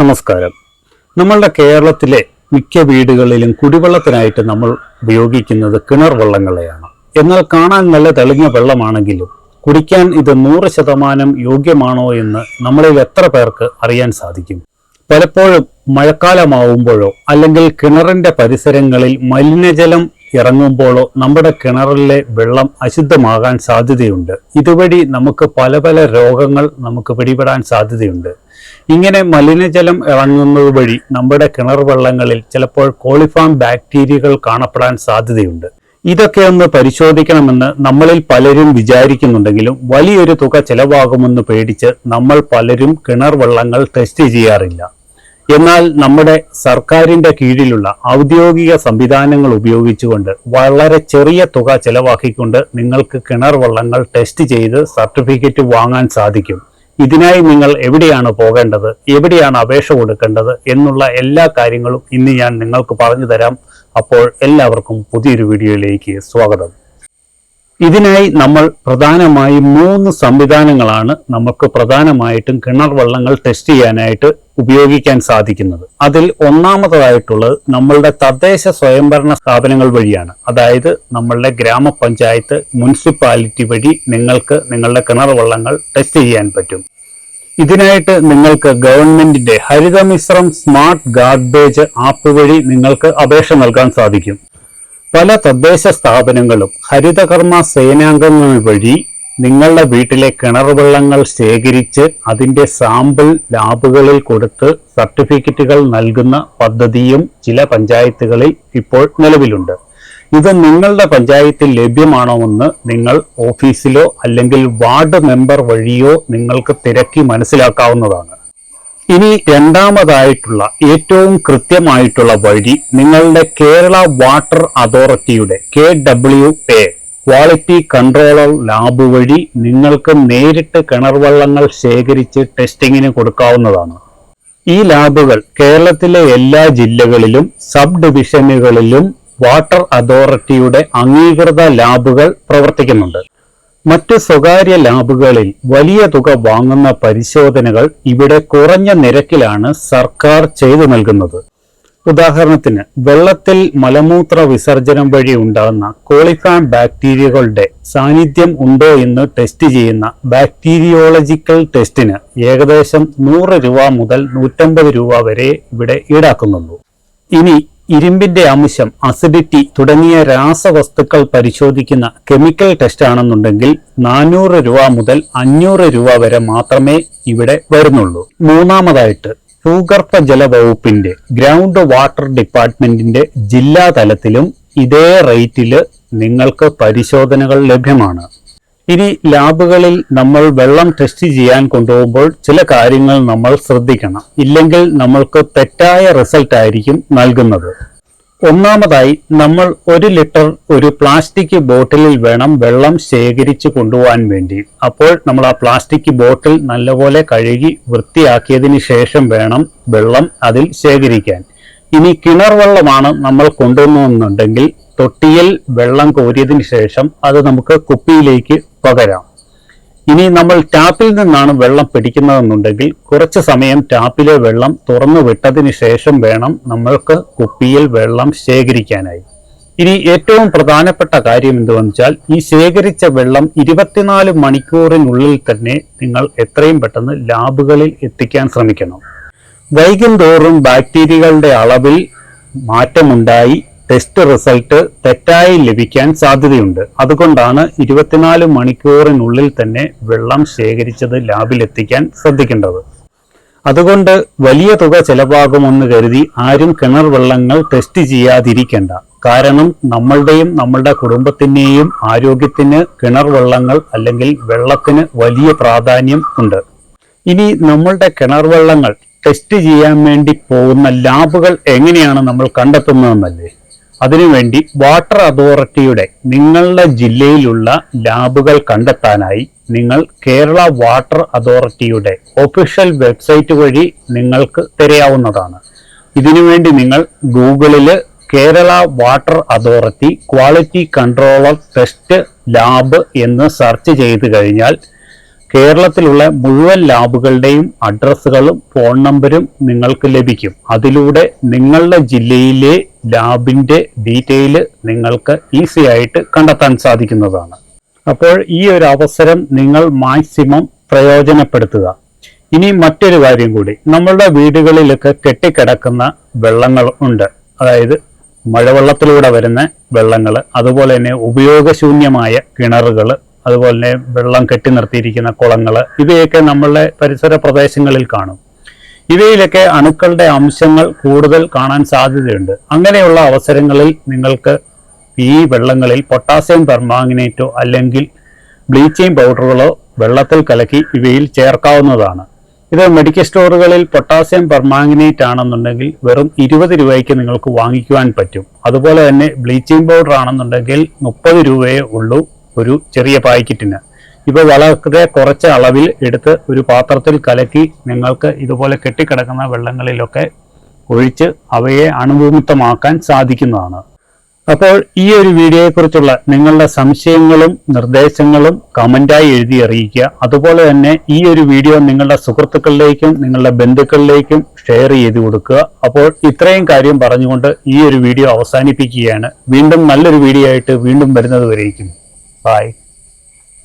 നമസ്കാരം. നമ്മളുടെ കേരളത്തിലെ മിക്ക വീടുകളിലും കുടിവെള്ളത്തിനായിട്ട് നമ്മൾ ഉപയോഗിക്കുന്നത് കിണർ വെള്ളങ്ങളെയാണ്. എന്നാൽ കാണാൻ നല്ല തെളിഞ്ഞ വെള്ളമാണെങ്കിലും കുടിക്കാൻ ഇത് 100% യോഗ്യമാണോ എന്ന് നമ്മളിൽ എത്ര പേർക്ക് അറിയാൻ സാധിക്കും? പലപ്പോഴും മഴക്കാലമാവുമ്പോഴോ അല്ലെങ്കിൽ കിണറിന്റെ പരിസരങ്ങളിൽ മലിനജലം ഇറങ്ങുമ്പോഴോ നമ്മുടെ കിണറിലെ വെള്ളം അശുദ്ധമാകാൻ സാധ്യതയുണ്ട്. ഇതുവഴി നമുക്ക് പല പല രോഗങ്ങൾ നമുക്ക് പിടിപെടാൻ സാധ്യതയുണ്ട്. ഇങ്ങനെ മലിനജലം ഇറങ്ങുന്നത് വഴി നമ്മുടെ കിണർ വെള്ളങ്ങളിൽ ചിലപ്പോൾ കോളിഫോം ബാക്ടീരിയകൾ കാണപ്പെടാൻ സാധ്യതയുണ്ട്. ഇതൊക്കെ ഒന്ന് പരിശോധിക്കണമെന്ന് നമ്മളിൽ പലരും വിചാരിക്കുന്നുണ്ടെങ്കിലും വലിയൊരു തുക ചെലവാകുമെന്ന് പേടിച്ച് നമ്മൾ പലരും കിണർ വെള്ളങ്ങൾ ടെസ്റ്റ് ചെയ്യാറില്ല. എന്നാൽ നമ്മുടെ സർക്കാരിന്റെ കീഴിലുള്ള ഔദ്യോഗിക സംവിധാനങ്ങൾ ഉപയോഗിച്ചുകൊണ്ട് വളരെ ചെറിയ തുക ചെലവാക്കിക്കൊണ്ട് നിങ്ങൾക്ക് കിണർ വെള്ളങ്ങൾ ടെസ്റ്റ് ചെയ്ത് സർട്ടിഫിക്കറ്റ് വാങ്ങാൻ സാധിക്കും. ഇതിനായി നിങ്ങൾ എവിടെയാണ് പോകേണ്ടത്, എവിടെയാണ് അപേക്ഷ കൊടുക്കേണ്ടത് എന്നുള്ള എല്ലാ കാര്യങ്ങളും ഇന്ന് ഞാൻ നിങ്ങൾക്ക് പറഞ്ഞു തരാം. അപ്പോൾ എല്ലാവർക്കും പുതിയൊരു വീഡിയോയിലേക്ക് സ്വാഗതം. ഇതിനായി നമ്മൾ പ്രധാനമായും 3 സംവിധാനങ്ങളാണ് നമുക്ക് പ്രധാനമായിട്ടും കിണർ വെള്ളങ്ങൾ ടെസ്റ്റ് ചെയ്യാനായിട്ട് ഉപയോഗിക്കാൻ സാധിക്കുന്നത്. അതിൽ ഒന്നാമതായിട്ടുള്ളത് നമ്മളുടെ തദ്ദേശ സ്വയംഭരണ സ്ഥാപനങ്ങൾ വഴിയാണ്. അതായത് നമ്മളുടെ ഗ്രാമപഞ്ചായത്ത്, മുനിസിപ്പാലിറ്റി വഴി നിങ്ങൾക്ക് നിങ്ങളുടെ കിണർ വെള്ളങ്ങൾ ടെസ്റ്റ് ചെയ്യാൻ പറ്റും. ഇതിനായിട്ട് നിങ്ങൾക്ക് ഗവൺമെന്റിന്റെ ഹരിതമിശ്രം സ്മാർട്ട് ഗാർബേജ് ആപ്പ് വഴി നിങ്ങൾക്ക് അപേക്ഷ നൽകാൻ സാധിക്കും. പല തദ്ദേശ സ്ഥാപനങ്ങളും ഹരിതകർമ്മ സേനാംഗങ്ങൾ വഴി നിങ്ങളുടെ വീട്ടിലെ കിണർ വെള്ളങ്ങൾ ശേഖരിച്ച് അതിന്റെ സാമ്പിൾ ലാബുകളിൽ കൊടുത്ത് സർട്ടിഫിക്കറ്റുകൾ നൽകുന്ന പദ്ധതിയും ചില പഞ്ചായത്തുകളിൽ ഇപ്പോൾ നിലവിലുണ്ട്. ഇത് നിങ്ങളുടെ പഞ്ചായത്തിൽ ലഭ്യമാണോ എന്ന് നിങ്ങൾ ഓഫീസിലോ അല്ലെങ്കിൽ വാർഡ് മെമ്പർ വഴിയോ നിങ്ങൾക്ക് തിരക്കി മനസ്സിലാക്കാവുന്നതാണ്. ഇനി രണ്ടാമതായിട്ടുള്ള ഏറ്റവും കൃത്യമായിട്ടുള്ള വഴി നിങ്ങളുടെ കേരള വാട്ടർ അതോറിറ്റിയുടെ KWA ക്വാളിറ്റി കൺട്രോളർ ലാബ് വഴി നിങ്ങൾക്ക് നേരിട്ട് കിണർ വെള്ളങ്ങൾ ശേഖരിച്ച് ടെസ്റ്റിങ്ങിന് കൊടുക്കാവുന്നതാണ്. ഈ ലാബുകൾ കേരളത്തിലെ എല്ലാ ജില്ലകളിലും സബ് ഡിവിഷനുകളിലും വാട്ടർ അതോറിറ്റിയുടെ അംഗീകൃത ലാബുകൾ പ്രവർത്തിക്കുന്നുണ്ട്. മറ്റ് സ്വകാര്യ ലാബുകളിൽ വലിയ തുക വാങ്ങുന്ന പരിശോധനകൾ ഇവിടെ കുറഞ്ഞ നിരക്കിലാണ് സർക്കാർ ചെയ്തു നൽകുന്നത്. ഉദാഹരണത്തിന് വെള്ളത്തിൽ മലമൂത്ര വിസർജനം വഴി ഉണ്ടാകുന്ന കോളിഫോം ബാക്ടീരിയകളുടെ സാന്നിധ്യം ഉണ്ടോ എന്ന് ടെസ്റ്റ് ചെയ്യുന്ന ബാക്ടീരിയോളജിക്കൽ ടെസ്റ്റിന് ഏകദേശം 100 രൂപ മുതൽ 150 രൂപ വരെ ഇവിടെ ഈടാക്കുന്നുള്ളൂ. ഇനി ഇരുമ്പിന്റെ അംശം, അസിഡിറ്റി തുടങ്ങിയ രാസവസ്തുക്കൾ പരിശോധിക്കുന്ന കെമിക്കൽ ടെസ്റ്റ് ആണെന്നുണ്ടെങ്കിൽ 400 രൂപ മുതൽ 500 രൂപ വരെ മാത്രമേ ഇവിടെ വരുന്നുള്ളൂ. മൂന്നാമതായിട്ട് ഭൂഗർഭ ജല വകുപ്പിന്റെ ഗ്രൗണ്ട് വാട്ടർ ഡിപ്പാർട്ട്മെന്റിന്റെ ജില്ലാ തലത്തിലും ഇതേ റേറ്റില് നിങ്ങൾക്ക് പരിശോധനകൾ ലഭ്യമാണ്. ഇനി ലാബുകളിൽ നമ്മൾ വെള്ളം ടെസ്റ്റ് ചെയ്യാൻ കൊണ്ടുപോകുമ്പോൾ ചില കാര്യങ്ങൾ നമ്മൾ ശ്രദ്ധിക്കണം. ഇല്ലെങ്കിൽ നമ്മൾക്ക് തെറ്റായ റിസൾട്ട് ആയിരിക്കും നൽകുന്നത്. ഒന്നാമതായി നമ്മൾ 1 ലിറ്റർ ഒരു പ്ലാസ്റ്റിക് ബോട്ടിലിൽ വേണം വെള്ളം ശേഖരിച്ച് കൊണ്ടുപോകാൻ വേണ്ടി. അപ്പോൾ നമ്മൾ ആ പ്ലാസ്റ്റിക് ബോട്ടിൽ നല്ലപോലെ കഴുകി വൃത്തിയാക്കിയതിന് ശേഷം വേണം വെള്ളം അതിൽ ശേഖരിക്കാൻ. ഇനി കിണർ വെള്ളമാണ് നമ്മൾ കൊണ്ടുവന്നുണ്ടെങ്കിൽ തൊട്ടിയിൽ വെള്ളം കോരിയതിന് ശേഷം അത് നമുക്ക് കുപ്പിയിലേക്ക് പകരാം. ഇനി നമ്മൾ ടാപ്പിൽ നിന്നാണ് വെള്ളം പിടിക്കുന്നതെന്നുണ്ടെങ്കിൽ കുറച്ച് സമയം ടാപ്പിലെ വെള്ളം തുറന്നു വിട്ടതിന് ശേഷം വേണം നമ്മൾക്ക് കുപ്പിയിൽ വെള്ളം ശേഖരിക്കാനായി. ഇനി ഏറ്റവും പ്രധാനപ്പെട്ട കാര്യം എന്തുവെന്ന് വെച്ചാൽ ഈ ശേഖരിച്ച വെള്ളം 24 മണിക്കൂറിനുള്ളിൽ തന്നെ നിങ്ങൾ എത്രയും പെട്ടെന്ന് ലാബുകളിൽ എത്തിക്കാൻ ശ്രമിക്കണം. വൈകും തോറും ബാക്ടീരിയകളുടെ അളവിൽ മാറ്റമുണ്ടായി ടെസ്റ്റ് റിസൾട്ട് തെറ്റായി ലഭിക്കാൻ സാധ്യതയുണ്ട്. അതുകൊണ്ടാണ് 24 മണിക്കൂറിനുള്ളിൽ തന്നെ വെള്ളം ശേഖരിച്ചത് ലാബിലെത്തിക്കാൻ ശ്രദ്ധിക്കേണ്ടത്. അതുകൊണ്ട് വലിയ തുക ചെലവാകുമെന്ന് കരുതി ആരും കിണർ വെള്ളങ്ങൾ ടെസ്റ്റ് ചെയ്യാതിരിക്കേണ്ട. കാരണം നമ്മളുടെയും നമ്മളുടെ കുടുംബത്തിൻ്റെയും ആരോഗ്യത്തിന് കിണർ വെള്ളങ്ങൾ അല്ലെങ്കിൽ വെള്ളത്തിന് വലിയ പ്രാധാന്യം ഉണ്ട്. ഇനി നമ്മളുടെ കിണർ വെള്ളങ്ങൾ ടെസ്റ്റ് ചെയ്യാൻ വേണ്ടി പോകുന്ന ലാബുകൾ എങ്ങനെയാണ് നമ്മൾ കണ്ടെത്തുന്നതെന്നല്ലേ? അതിനുവേണ്ടി വാട്ടർ അതോറിറ്റിയുടെ നിങ്ങളുടെ ജില്ലയിലുള്ള ലാബുകൾ കണ്ടെത്താനായി നിങ്ങൾ കേരള വാട്ടർ അതോറിറ്റിയുടെ ഒഫീഷ്യൽ വെബ്സൈറ്റ് വഴി നിങ്ങൾക്ക് തിരയാവുന്നതാണ്. ഇതിനുവേണ്ടി നിങ്ങൾ ഗൂഗിളിൽ Kerala water authority quality controller test lab എന്ന് സെർച്ച് ചെയ്ത് കഴിഞ്ഞാൽ കേരളത്തിലുള്ള മുഴുവൻ ലാബുകളുടെയും അഡ്രസ്സുകളും ഫോൺ നമ്പരും നിങ്ങൾക്ക് ലഭിക്കും. അതിലൂടെ നിങ്ങളുടെ ജില്ലയിലെ ലാബിന്റെ ഡീറ്റെയിൽ നിങ്ങൾക്ക് ഈസി ആയിട്ട് കണ്ടെത്താൻ സാധിക്കുന്നതാണ്. അപ്പോൾ ഈ ഒരു അവസരം നിങ്ങൾ മാക്സിമം പ്രയോജനപ്പെടുത്തുക. ഇനി മറ്റൊരു കാര്യം കൂടി, നമ്മളുടെ വീടുകളിലൊക്കെ കെട്ടിക്കിടക്കുന്ന വെള്ളങ്ങൾ ഉണ്ട്. അതായത് മഴവെള്ളത്തിലൂടെ വരുന്ന വെള്ളങ്ങൾ, അതുപോലെ തന്നെ ഉപയോഗശൂന്യമായ കിണറുകൾ, അതുപോലെ തന്നെ വെള്ളം കെട്ടി നിർത്തിയിരിക്കുന്ന കുളങ്ങൾ, ഇവയൊക്കെ നമ്മളുടെ പരിസര പ്രദേശങ്ങളിൽ കാണും. ഇവയിലൊക്കെ അണുക്കളുടെ അംശങ്ങൾ കൂടുതൽ കാണാൻ സാധ്യതയുണ്ട്. അങ്ങനെയുള്ള അവസരങ്ങളിൽ നിങ്ങൾക്ക് ഈ വെള്ളങ്ങളിൽ പൊട്ടാസ്യം പെർമാംഗനേറ്റോ അല്ലെങ്കിൽ ബ്ലീച്ചിങ് പൗഡറുകളോ വെള്ളത്തിൽ കലക്കി ഇവയിൽ ചേർക്കാവുന്നതാണ്. ഇത് മെഡിക്കൽ സ്റ്റോറുകളിൽ പൊട്ടാസ്യം പെർമാംഗനേറ്റ് ആണെന്നുണ്ടെങ്കിൽ വെറും 20 രൂപയ്ക്ക് നിങ്ങൾക്ക് വാങ്ങിക്കുവാൻ പറ്റും. അതുപോലെ തന്നെ ബ്ലീച്ചിങ് പൗഡർ ആണെന്നുണ്ടെങ്കിൽ 30 രൂപയേ ഉള്ളൂ ഒരു ചെറിയ പാക്കറ്റിന്. ഇവ വളരെ കുറച്ച് അളവിൽ എടുത്ത് ഒരു പാത്രത്തിൽ കലക്കി നിങ്ങൾക്ക് ഇതുപോലെ കെട്ടിക്കിടക്കുന്ന വെള്ളങ്ങളിലൊക്കെ ഒഴിച്ച് അവയെ അണുവിമുക്തമാക്കാൻ സാധിക്കുന്നതാണ്. അപ്പോൾ ഈ ഒരു വീഡിയോയെക്കുറിച്ചുള്ള നിങ്ങളുടെ സംശയങ്ങളും നിർദ്ദേശങ്ങളും കമൻ്റായി എഴുതി അറിയിക്കുക. അതുപോലെ തന്നെ ഈ ഒരു വീഡിയോ നിങ്ങളുടെ സുഹൃത്തുക്കളിലേക്കും നിങ്ങളുടെ ബന്ധുക്കളിലേക്കും ഷെയർ ചെയ്ത് കൊടുക്കുക. അപ്പോൾ ഇത്രയും കാര്യം പറഞ്ഞുകൊണ്ട് ഈ ഒരു വീഡിയോ അവസാനിപ്പിക്കുകയാണ്. വീണ്ടും നല്ലൊരു വീഡിയോ ആയിട്ട് വീണ്ടും വരുന്നത് വരേക്കും. ബൈ.